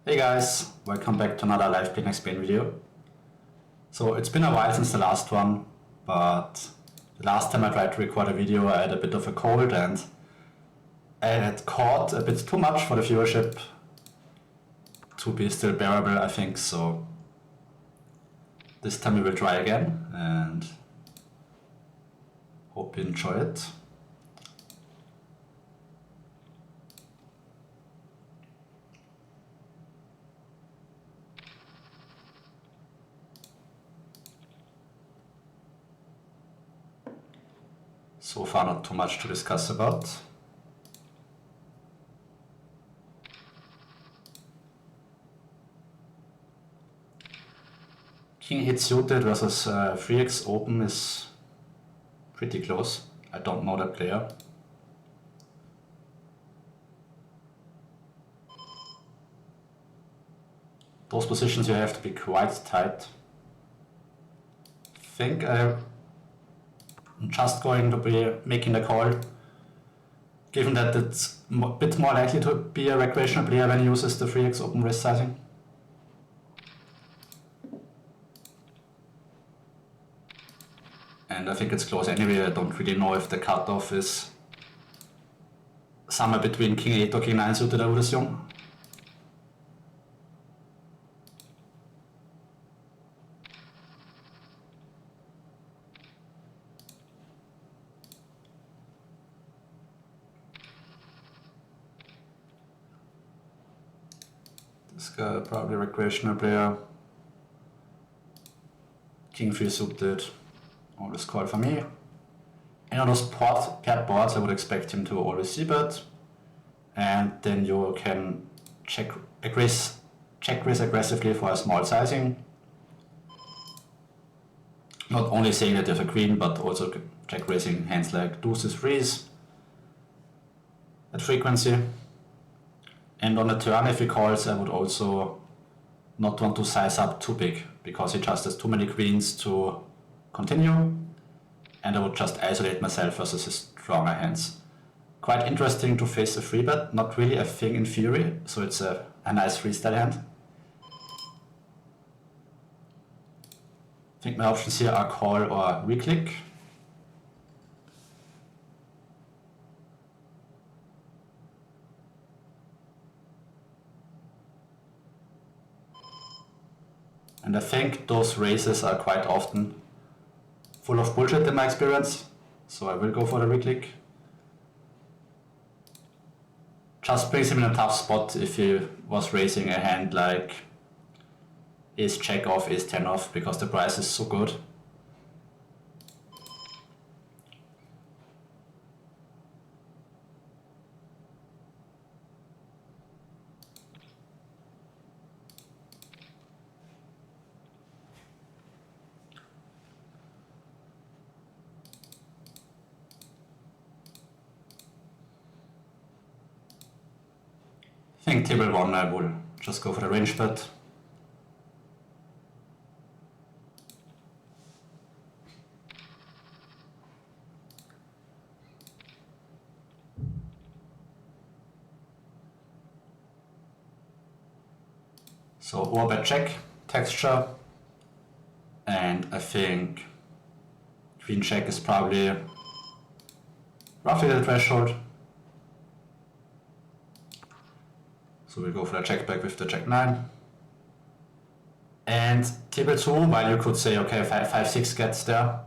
Hey guys, welcome back to another live Play&Explain video. So it's been a while since the last one, but the last time I tried to record a video I had a bit of a cold and I had caught a bit too much for the viewership to be still bearable, I think, so this time we will try again and hope you enjoy it. So far not too much to discuss about. King 8 suited versus 3x open is pretty close. I don't know that player. Those positions you have to be quite tight. I think I'm just going to be making the call, given that it's a bit more likely to be a recreational player when he uses the 3x open wrist sizing. And I think it's close anyway. I don't really know if the cutoff is somewhere between King 8 or King 9 suited, I would assume. This guy probably a recreational player. King 3 suited. Always call for me. And on those paired boards I would expect him to always c-bet. And then you can check raise aggressively for a small sizing. Not only saying that you have a queen, but also check raising hands like deuces, threes at frequency. And on the turn, if he calls, I would also not want to size up too big, because he just has too many queens to continue, and I would just isolate myself versus his stronger hands. Quite interesting to face a 3-bet, not really a thing in theory, so it's a nice freestyle hand. I think my options here are call or reclick. And I think those raises are quite often full of bullshit in my experience, so I will go for the reclick. Just brings him in a tough spot if he was raising a hand like ace jack off, ace 10 off, because the price is so good. I think table 1 I will just go for the range bet. So overbet check, texture, and I think queen check is probably roughly the threshold. So we'll go for the check back with the jack 9. And table 2, while you could say, okay, 5-6 gets there,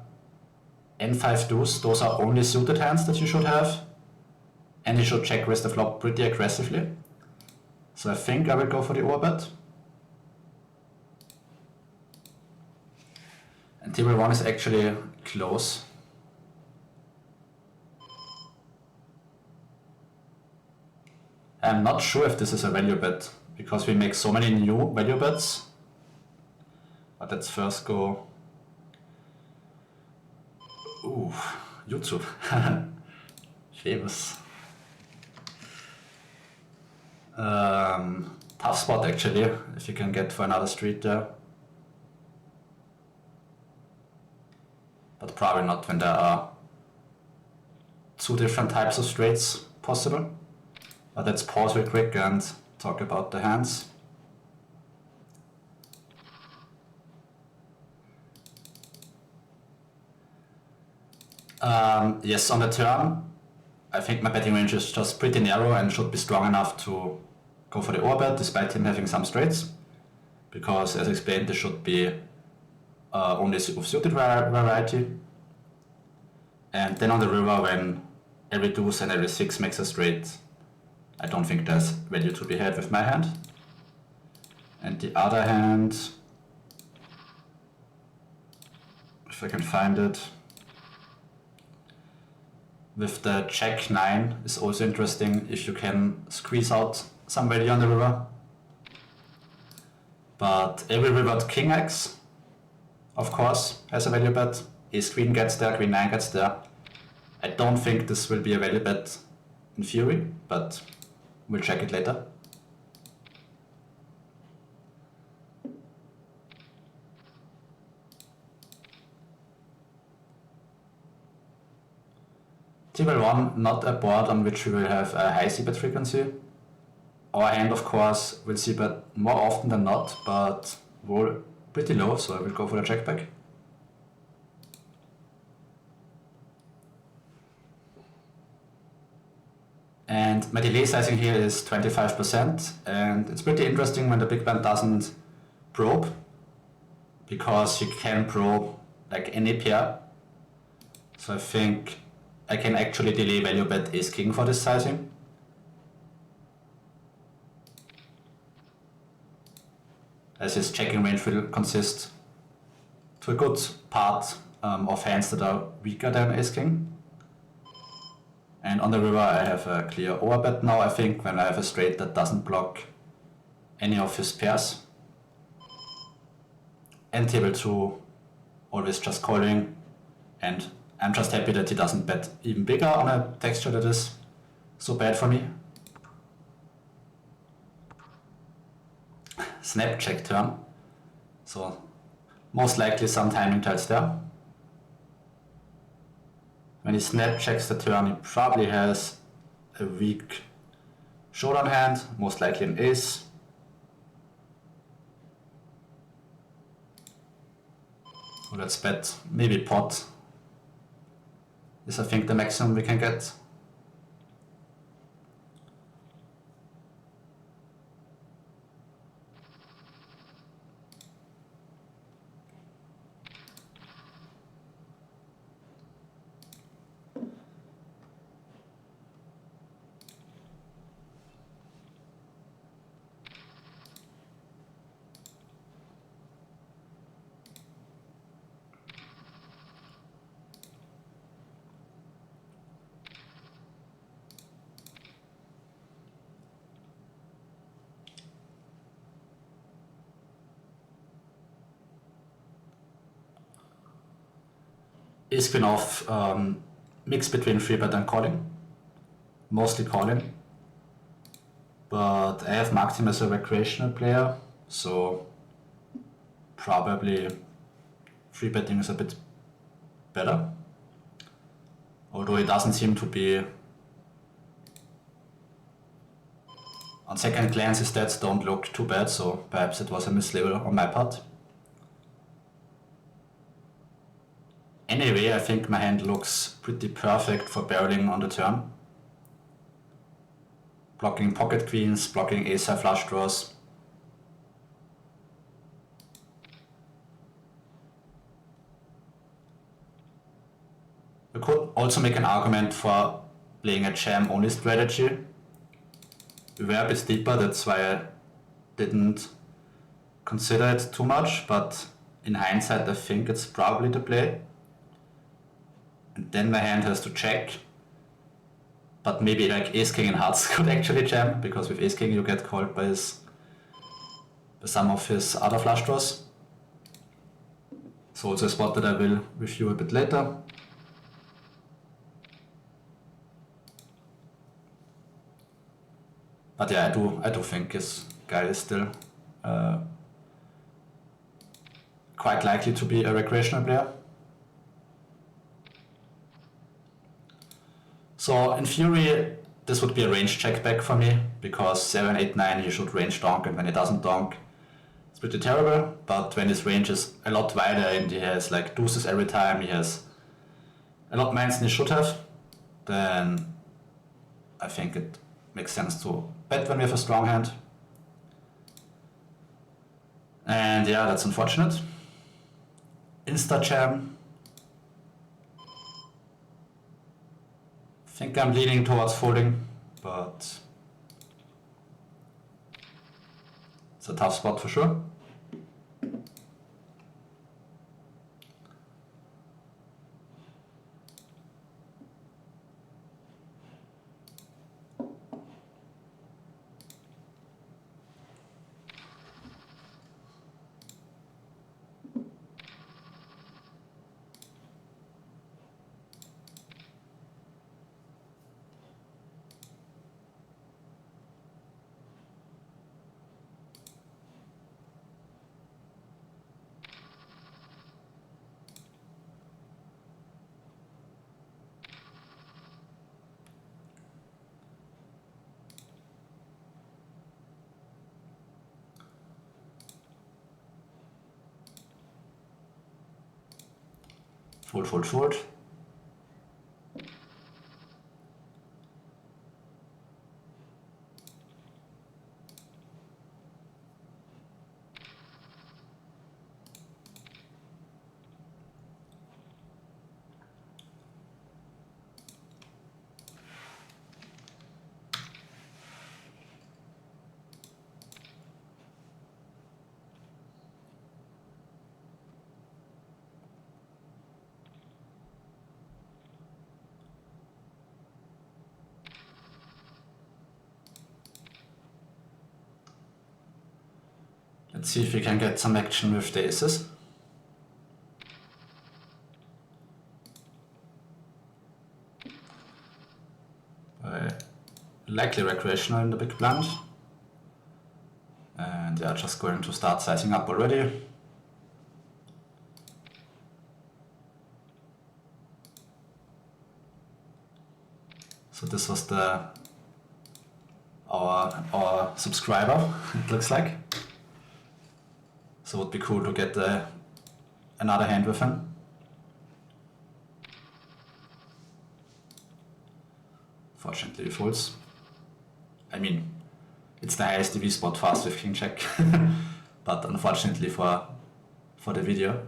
and 5 deuce, those are only suited hands that you should have. And you should check raise the flop pretty aggressively. So I think I will go for the overbet. And table 1 is actually close. I'm not sure if this is a value bet, because we make so many new value bets. But let's first go... Ooh, YouTube. Famous. Tough spot actually, if you can get for another street there. But probably not when there are two different types of straights possible. But let's pause real quick and talk about the hands. Yes, on the turn, I think my betting range is just pretty narrow and should be strong enough to go for the overbet despite him having some straights. Because as explained, this should be only of suited variety. And then on the river, when every deuce and every six makes a straight, I don't think there's value to be had with my hand. And the other hand, if I can find it, with the Jack 9 is also interesting if you can squeeze out some value on the river. But every river King X, of course, has a value bet. Ace Queen gets there, Queen 9 gets there. I don't think this will be a value bet in theory, but we'll check it later. Table 1, not a board on which we will have a high c-bet frequency. Our hand, of course, will c-bet more often than not, but roll pretty low, so I will go for the check back. And my delay sizing here is 25%, and it's pretty interesting when the big blind doesn't probe, because you can probe like any pair. So I think I can actually delay value bet ace king for this sizing. As his checking range will consist to a good part of hands that are weaker than ace king. And on the river I have a clear overbet now, I think, when I have a straight that doesn't block any of his pairs. And table 2, always just calling, and I'm just happy that he doesn't bet even bigger on a texture that is so bad for me. Snap check turn, so most likely some timing tells there. When he snap checks the turn, he probably has a weak showdown hand, most likely an ace. So let's bet maybe pot is I think the maximum we can get. Ace Queen off, mix between free bet and calling, mostly calling, but I have marked him as a recreational player, so probably free betting is a bit better, although it doesn't seem to be. On second glance his stats don't look too bad, so perhaps it was a mislabel on my part. Anyway, I think my hand looks pretty perfect for barreling on the turn. Blocking pocket queens, blocking ace-high flush draws. We could also make an argument for playing a jam-only strategy. We were a bit deeper, that's why I didn't consider it too much, but in hindsight I think it's probably the play. And then my hand has to check, but maybe like ace king and hearts could actually jam, because with ace king you get called by some of his other flush draws. So also a spot that I will review a bit later. But yeah, I do think this guy is still quite likely to be a recreational player. So in theory, this would be a range check back for me, because 7, 8, 9 he should range donk, and when he doesn't donk, it's pretty terrible. But when his range is a lot wider and he has like deuces every time, he has a lot more hands than he should have, then I think it makes sense to bet when we have a strong hand. And yeah, that's unfortunate. Insta jam. I think I'm leaning towards folding, but it's a tough spot for sure. Fold, fold, fold. Let's see if we can get some action with the aces. Likely recreational in the big blind. And yeah, just going to start sizing up already. So this was our subscriber, it looks like. So it would be cool to get another hand with him. Fortunately he folds. I mean, it's the highest EV spot fast with king check, but unfortunately for the video.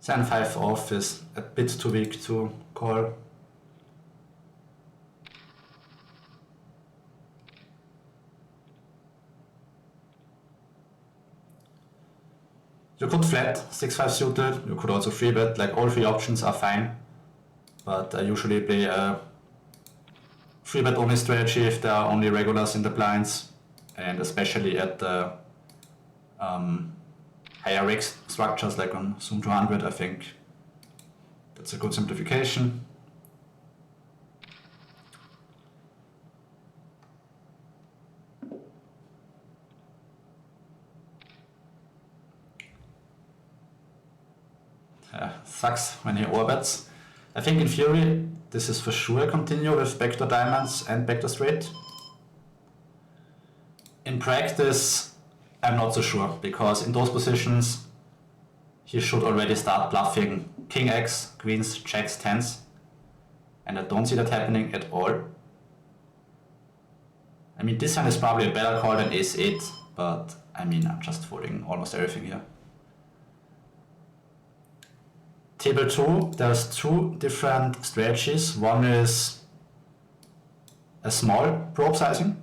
Then 5 off is a bit too weak to call. You could flat 6-5 suited, you could also 3-bet, like all 3 options are fine. But I usually play a 3-bet only strategy if there are only regulars in the blinds, and especially at the higher risk structures like on Zoom 200, I think that's a good simplification. Sucks when he overbets. I think in theory this is for sure a continue with backdoor diamonds and backdoor straight. In practice I'm not so sure, because in those positions he should already start bluffing king x, queens, jacks, tens, and I don't see that happening at all. I mean, this hand is probably a better call than ace 8, but I mean, I'm just folding almost everything here. Table 2, there's 2 different strategies. One is a small probe sizing,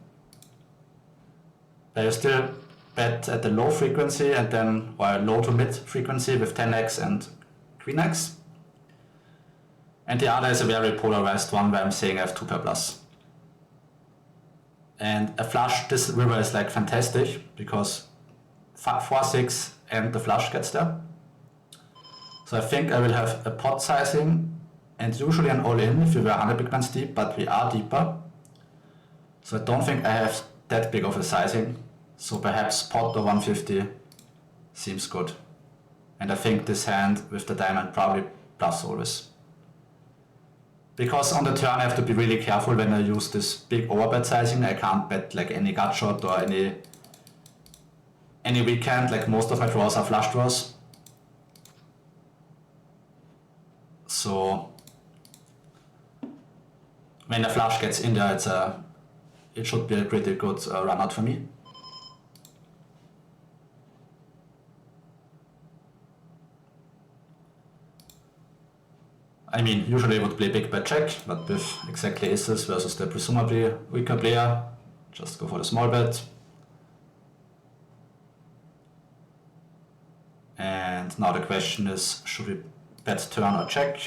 where you still bet at the low frequency and then, or low to mid frequency with 10x and queen x. And the other is a very polarized one where I'm saying I have 2 pair plus. And a flush, this river is like fantastic because 4-6 and the flush gets there. So So I think I will have a pot sizing and usually an all-in if we were 100 big blinds deep, but we are deeper. So I don't think I have that big of a sizing. So perhaps pot or 150 seems good. And I think this hand with the diamond probably bluffs always. Because on the turn I have to be really careful when I use this big overbet sizing. I can't bet like any gut shot or any weak hand, like most of my draws are flush draws. So when the flush gets in there, it should be a pretty good run out for me. I mean, usually I would play big bet check, but with exactly aces versus the presumably weaker player, just go for the small bet. And now the question is, should we bet turn or check?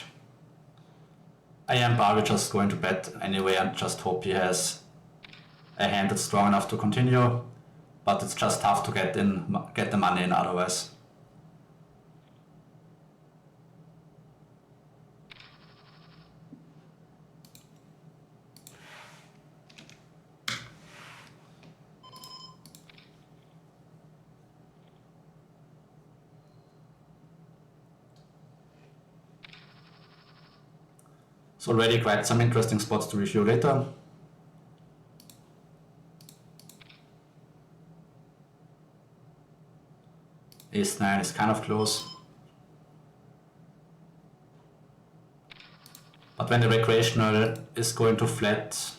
I am probably just going to bet anyway and just hope he has a hand that's strong enough to continue, but it's just tough to get the money in otherwise. So already quite some interesting spots to review later. Ace-9 is kind of close. But when the recreational is going to flat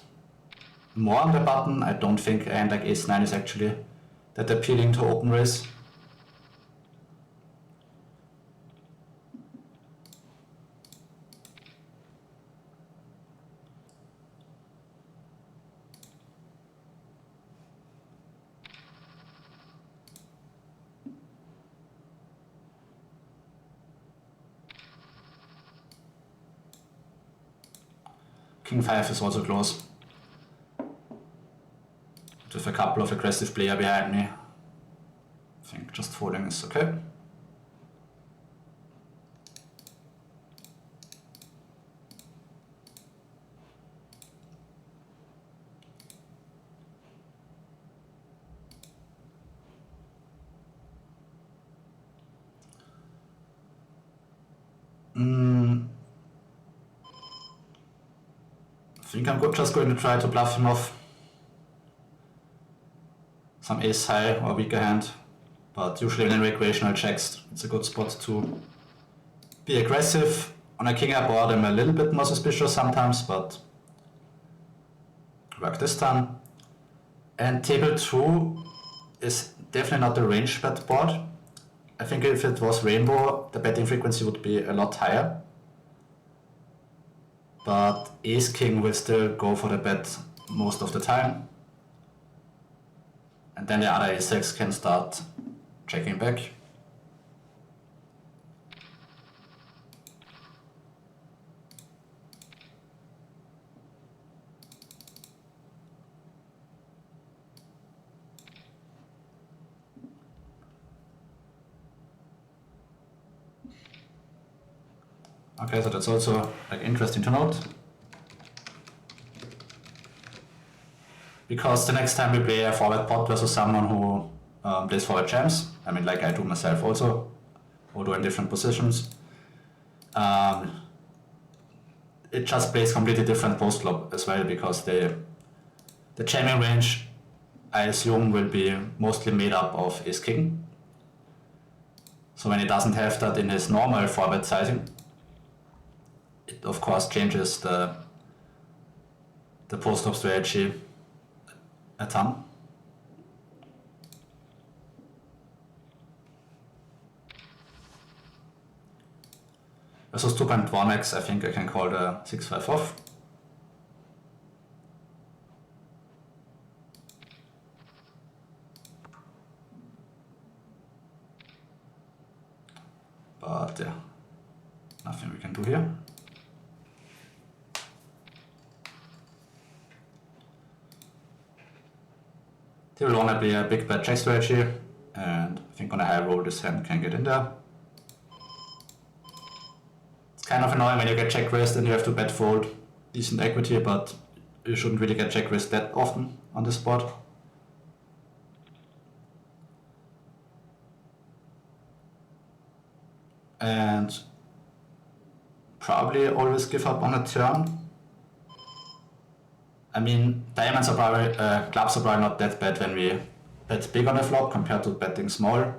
more on the button, I don't think a hand like Ace-9 is actually that appealing to open raise. King 5 is also close. With a couple of aggressive players behind me, I think just folding is okay. I think I'm just going to try to bluff him off some ace high or weaker hand, but usually when in recreational checks it's a good spot to be aggressive. On a king high board I'm a little bit more suspicious sometimes, but work this time. And table 2 is definitely not the range bet board. I think if it was rainbow the betting frequency would be a lot higher. But ace-king will still go for the bet most of the time. And then the other ace-6 can start checking back. Okay, so that's also like interesting to note. Because the next time we play a forward pot versus someone who plays forward jams, I mean like I do myself also, although in different positions, it just plays completely different post flop as well, because the jamming range I assume will be mostly made up of ace king. So when he doesn't have that in his normal forward sizing, it of course changes the post flop strategy a ton. Versus 2.1x, I think I can call the 6-5 off. But yeah, nothing we can do here. They will only be a big bet check strategy, and I think on a high roll this hand can get in there. kind of annoying when you get check raised and you have to bet fold decent equity, but you shouldn't really get check raised that often on this spot. And probably always give up on a turn. I mean, diamonds are probably, clubs are probably not that bad when we bet big on the flop compared to betting small.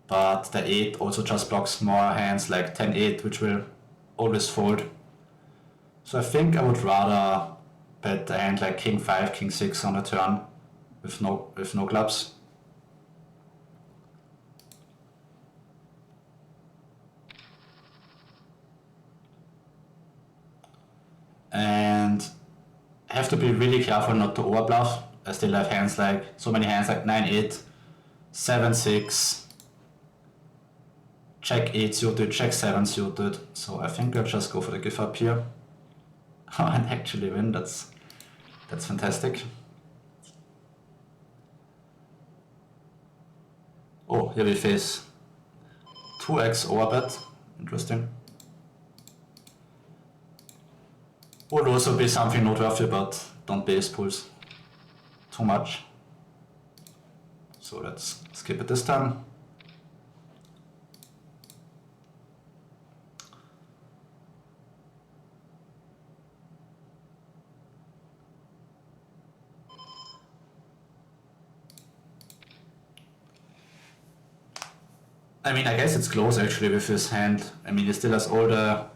But the 8 also just blocks more hands like 10-8, which will always fold. So I think I would rather bet a hand like King 5, King 6 on a turn with no clubs. And I have to be really careful not to overbluff. I still have hands like, so many hands like 9-8, 7-6, Jack 8 suited, Jack 7 suited. So I think I'll just go for the give up here. And actually win, that's fantastic. Oh, here we face 2x overbet, interesting. Would also be something noteworthy, but don't base pulls too much. So let's skip it this time. I mean, I guess it's close actually with his hand. I mean, he still has all the...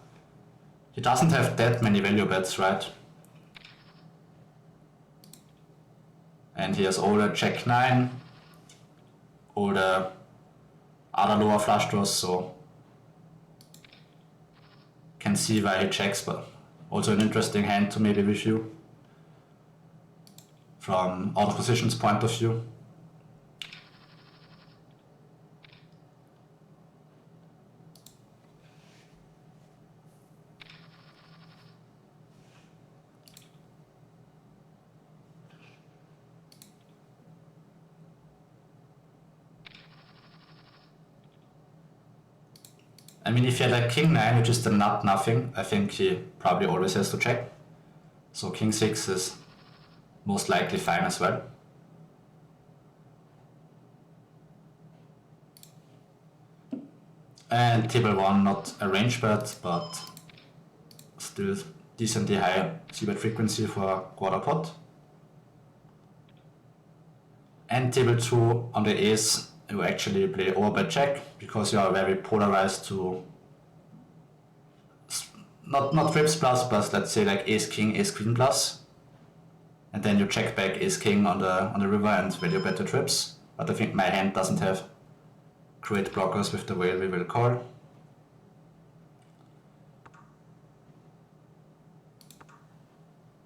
He doesn't have that many value bets, right? And he has all the Jack 9, all the other lower flush draws, so can see why he checks, but also an interesting hand to maybe review from out of position's point of view. I mean, if he had like King 9, which is the nut nothing, I think he probably always has to check. So King 6 is most likely fine as well. And table 1, not a range bet, but still decently high c-bet frequency for a quarter pot. And table 2 on the ace, you actually play overbet check because you are very polarized to not trips plus, but let's say like ace king, ace queen plus, and then you check back ace king on the river and value bet the trips. But I think my hand doesn't have great blockers with the way we will call.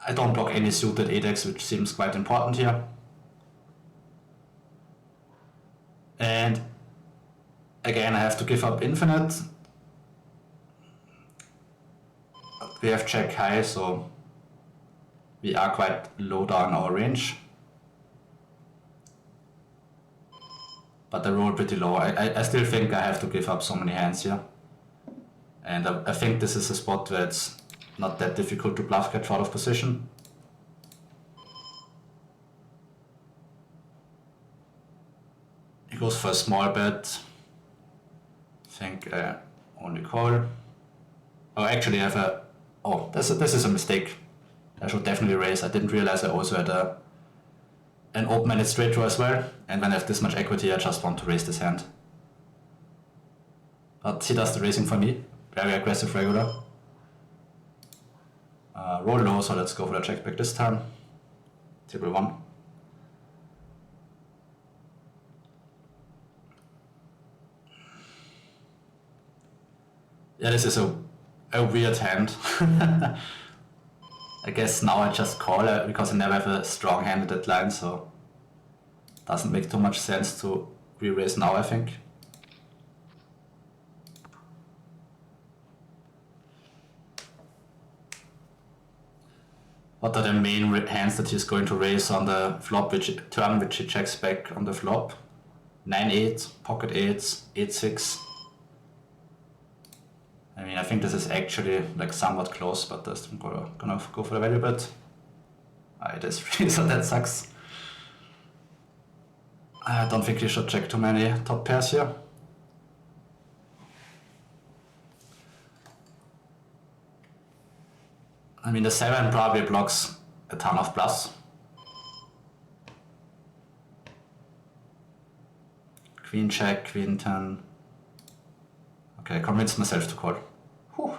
I don't block any suited 8x, which seems quite important here. And again, I have to give up infinite. We have check high, so we are quite low down our range. But I roll pretty low. I still think I have to give up so many hands here. And I think this is a spot where it's not that difficult to bluff catch out of position. He goes for a small bet. I think I only call. Oh, actually I have a... Oh, this is a mistake. I should definitely raise. I didn't realize I also had an open-ended straight draw as well. And when I have this much equity, I just want to raise this hand. But he does the raising for me. Very aggressive regular. Roll low, so let's go for the check back this time. Table 1. Yeah, this is a weird hand. I guess now I just call it because I never have a strong hand at that line, so doesn't make too much sense to re-raise now, I think. What are the main hands that he's going to raise on the flop, turn which he checks back on the flop? 9-8, pocket 8s, 8-6. I mean, I think this is actually like somewhat close, but I'm gonna go for the value bet. It is free, so that sucks. I don't think you should check too many top pairs here. I mean, the 7 probably blocks a ton of plus. Queen check, queen 10. Okay, I convinced myself to call. Whew.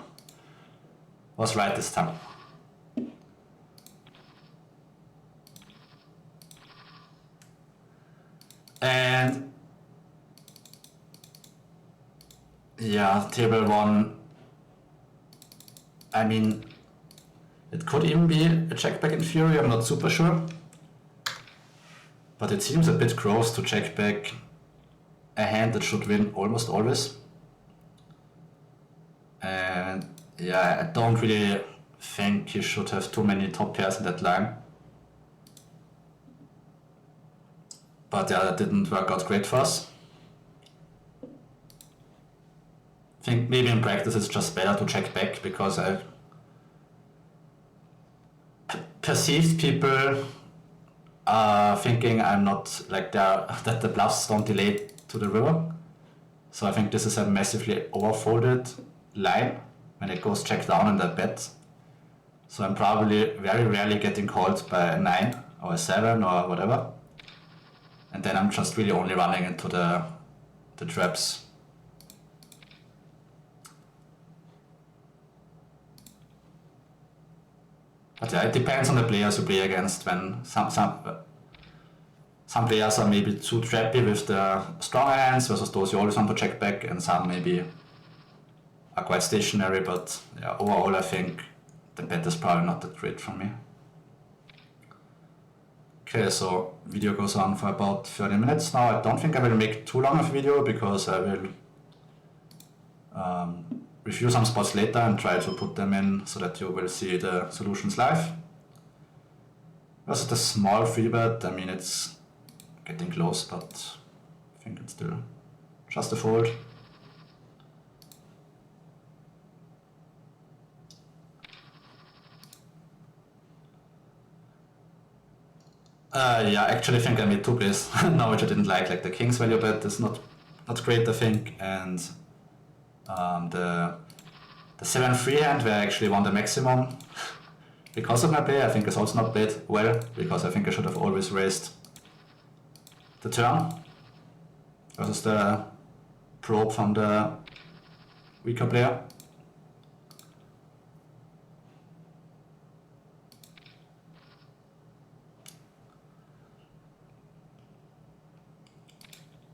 Was right this time. And yeah, table 1. I mean, it could even be a check back in theory, I'm not super sure. But it seems a bit gross to check back a hand that should win almost always. And yeah, I don't really think you should have too many top pairs in that line. But yeah, that didn't work out great for us. I think maybe in practice it's just better to check back, because I perceived people thinking I'm not like that the bluffs don't delay to the river. So I think this is a massively overfolded line when it goes check down in that bet. So I'm probably very rarely getting called by a 9 or a 7 or whatever. And then I'm just really only running into the traps. But yeah, it depends on the players you play against. When some players are maybe too trappy with the stronger hands versus those you always want to check back, and some maybe are quite stationary. But yeah, overall I think the bet is probably not that great for me. Okay, so video goes on for about 30 minutes now. I don't think I will make too long of a video, because I will review some spots later and try to put them in so that you will see the solutions live. Versus the small free bet, I mean, it's getting close, but I think it's still just a fold. Yeah, I actually think I made 2 plays now, which I didn't like the king's value bet is not great, I think, and the 7 freehand where I actually won the maximum because of my play, I think is also not played well, because I think I should have always raised the turn versus the probe from the weaker player.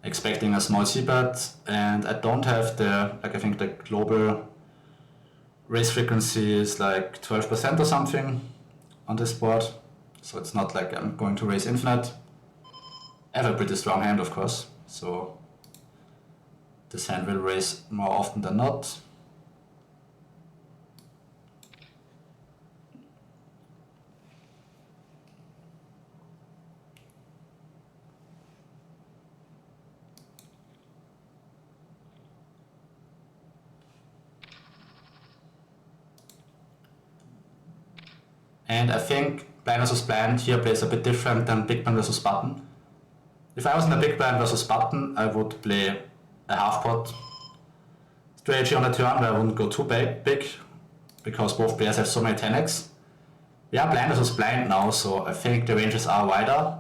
Expecting a small c-bet, and I don't have I think the global raise frequency is like 12% or something on this board, so it's not like I'm going to raise infinite. I have a pretty strong hand, of course, so this hand will raise more often than not. And I think blind versus blind here plays a bit different than big blind versus button. If I was in a big blind versus button, I would play a half pot strategy on a turn where I wouldn't go too big, because both players have so many 10x. We are blind versus blind now, so I think the ranges are wider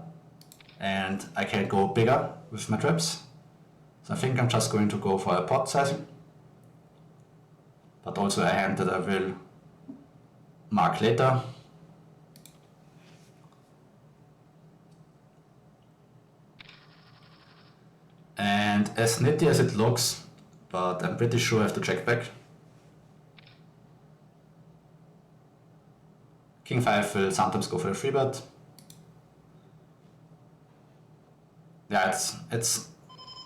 and I can go bigger with my traps. So I think I'm just going to go for a pot sizing, but also a hand that I will mark later. And as nitty as it looks, but I'm pretty sure I have to check back. King 5 will sometimes go for a free bet. Yeah, it's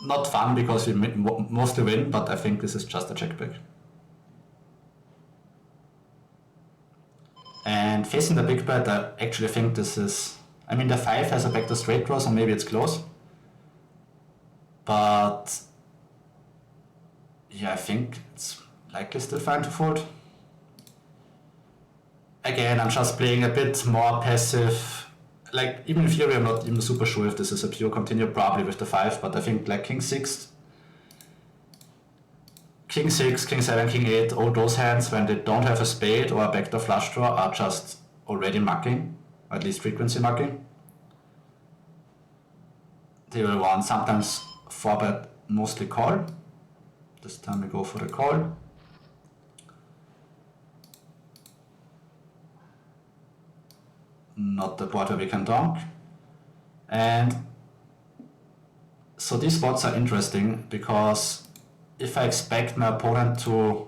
not fun because we mostly win, but I think this is just a check back. And facing the big bet, I actually think this is, I mean, the 5 has a backdoor straight draw, so maybe it's close. But yeah, I think it's likely still fine to fold. Again, I'm just playing a bit more passive. Like, even in theory, I'm not even super sure if this is a pure continue, probably with the 5, but I think like King 6, King 6, King 7, King 8, all those hands, when they don't have a spade or a backdoor flush draw, are just already mucking, or at least frequency mucking. Table 1, sometimes 4-bet, mostly call. This time we go for the call. Not the board where we can donk. And so these spots are interesting because if I expect my opponent to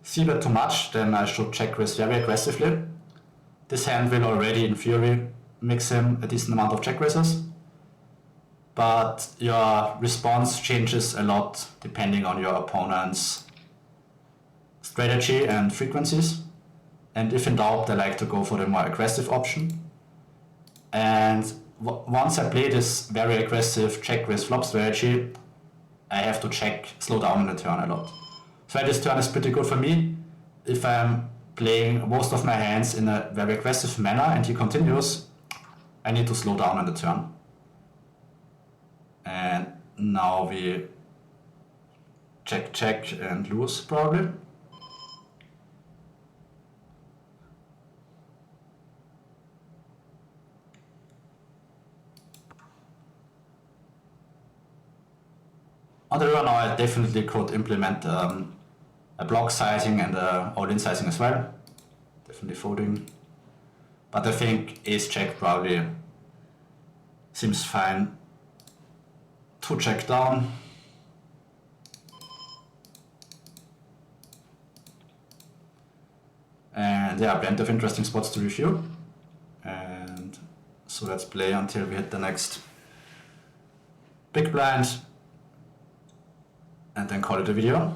c-bet too much, then I should check raise very aggressively. This hand will already, in theory, mix him a decent amount of check raises, but your response changes a lot depending on your opponent's strategy and frequencies. And if in doubt, they like to go for the more aggressive option. And once I play this very aggressive check raise flop strategy, I have to slow down in the turn a lot. So this turn is pretty good for me. If I'm playing most of my hands in a very aggressive manner and he continues, I need to slow down on the turn. And now we check and lose probably. On the river now I definitely could implement a block sizing and a all-in sizing as well. Definitely folding. But I think ace check probably seems fine to check down. And yeah, plenty of interesting spots to review. And so let's play until we hit the next big blind and then call it a video.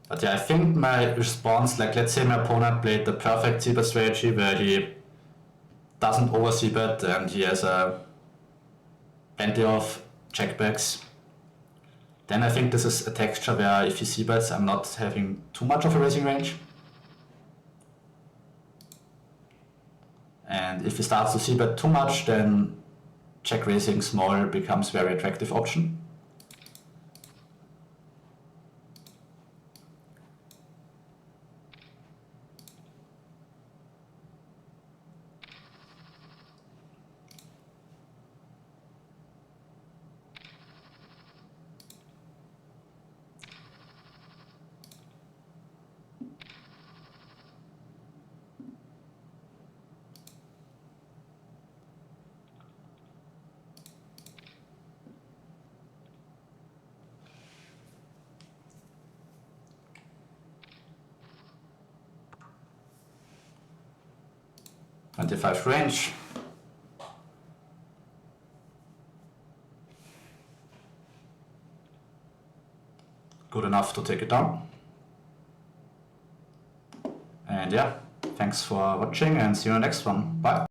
But yeah, I think my response, like let's say my opponent played the perfect c-bet strategy where he doesn't over c-bet and he has plenty of checkbacks. Then I think this is a texture where if he c-bets, I'm not having too much of a raising range. And if he starts to c-bet too much, then check raising small becomes a very attractive option. .25 range. Good enough to take it down. And yeah, thanks for watching and see you in the next one. Bye.